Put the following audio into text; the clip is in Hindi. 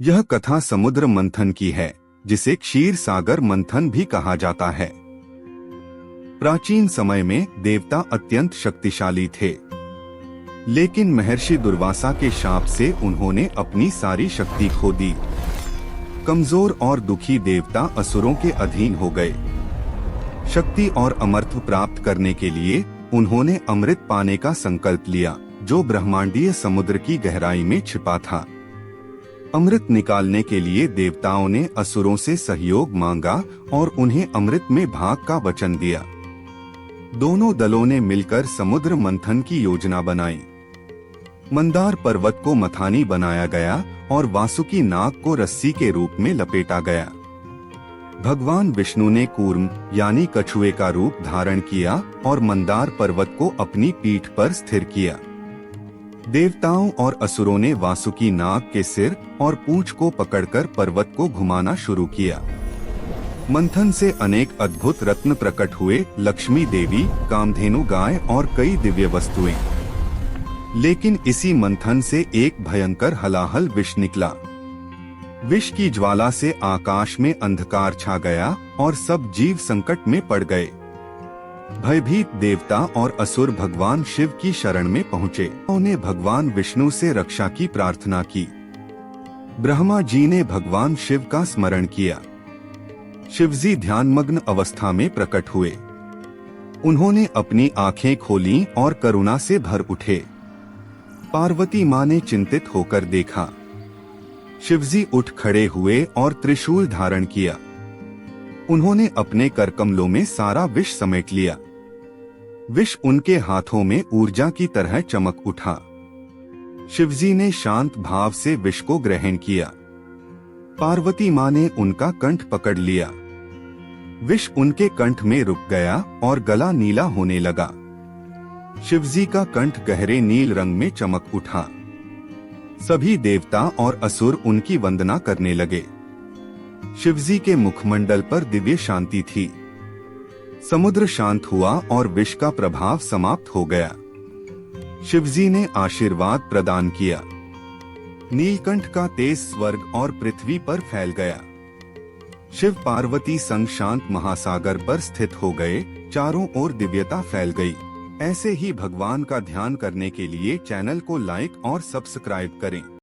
यह कथा समुद्र मंथन की है, जिसे क्षीर सागर मंथन भी कहा जाता है। प्राचीन समय में देवता अत्यंत शक्तिशाली थे, लेकिन महर्षि दुर्वासा के शाप से उन्होंने अपनी सारी शक्ति खो दी। कमजोर और दुखी देवता असुरों के अधीन हो गए। शक्ति और अमरत्व प्राप्त करने के लिए उन्होंने अमृत पाने का संकल्प लिया, जो ब्रह्मांडीय समुद्र की गहराई में छिपा था। अमृत निकालने के लिए देवताओं ने असुरों से सहयोग मांगा और उन्हें अमृत में भाग का वचन दिया। दोनों दलों ने मिलकर समुद्र मंथन की योजना बनाई। मंदार पर्वत को मथानी बनाया गया और वासुकी नाग को रस्सी के रूप में लपेटा गया। भगवान विष्णु ने कूर्म यानी कछुए का रूप धारण किया और मंदार पर्वत को अपनी पीठ पर स्थिर किया। देवताओं और असुरों ने वासुकी नाग के सिर और पूंछ को पकड़कर पर्वत को घुमाना शुरू किया। मंथन से अनेक अद्भुत रत्न प्रकट हुए, लक्ष्मी देवी, कामधेनु गाय और कई दिव्य वस्तुएं। लेकिन इसी मंथन से एक भयंकर हलाहल विष निकला। विष की ज्वाला से आकाश में अंधकार छा गया और सब जीव संकट में पड़ गए। भयभीत देवता और असुर भगवान शिव की शरण में पहुँचे। उन्होंने भगवान विष्णु से रक्षा की प्रार्थना की। ब्रह्मा जी ने भगवान शिव का स्मरण किया। शिवजी ध्यानमग्न अवस्था में प्रकट हुए। उन्होंने अपनी आंखें खोलीं और करुणा से भर उठे। पार्वती माँ ने चिंतित होकर देखा। शिवजी उठ खड़े हुए और त्रिशूल धारण किया। उन्होंने अपने करकमलों में सारा विष समेट लिया। विष उनके हाथों में ऊर्जा की तरह चमक उठा। शिवजी ने शांत भाव से विष को ग्रहण किया। पार्वती माँ ने उनका कंठ पकड़ लिया। विष उनके कंठ में रुक गया और गला नीला होने लगा। शिवजी का कंठ गहरे नील रंग में चमक उठा। सभी देवता और असुर उनकी वंदना करने लगे। शिवजी के मुखमंडल पर दिव्य शांति थी। समुद्र शांत हुआ और विष का प्रभाव समाप्त हो गया। शिवजी ने आशीर्वाद प्रदान किया। नीलकंठ का तेज स्वर्ग और पृथ्वी पर फैल गया। शिव पार्वती संग शांत महासागर पर स्थित हो गए। चारों ओर दिव्यता फैल गई। ऐसे ही भगवान का ध्यान करने के लिए चैनल को लाइक और सब्सक्राइब करें।